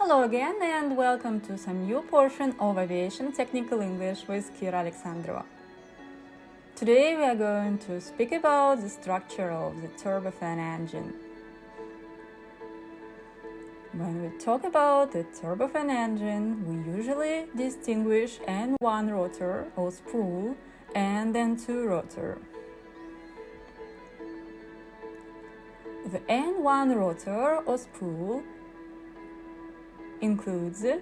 Hello again and welcome to some new portion of Aviation Technical English with Kira Alexandrova. Today we are going to speak about the structure of the turbofan engine. When we talk about the turbofan engine, we usually distinguish N1 rotor or spool and N2 rotor. The N1 rotor or spool includes the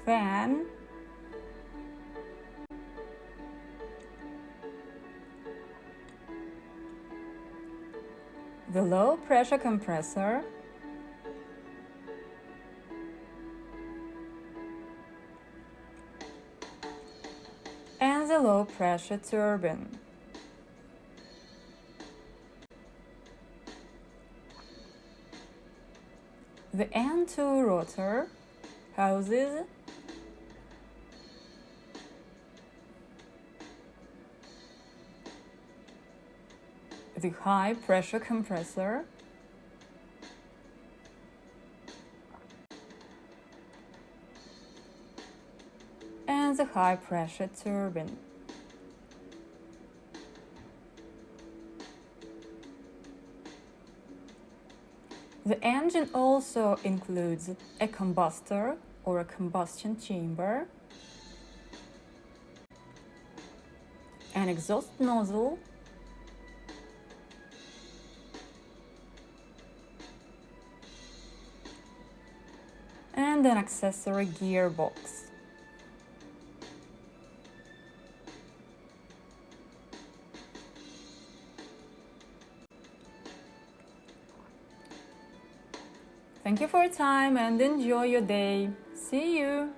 fan, the low pressure compressor, and the low pressure turbine. The N2 rotor houses the high pressure compressor and the high pressure turbine. The engine also includes a combustor or a combustion chamber, an exhaust nozzle, and an accessory gearbox. Thank you for your time and enjoy your day. See you!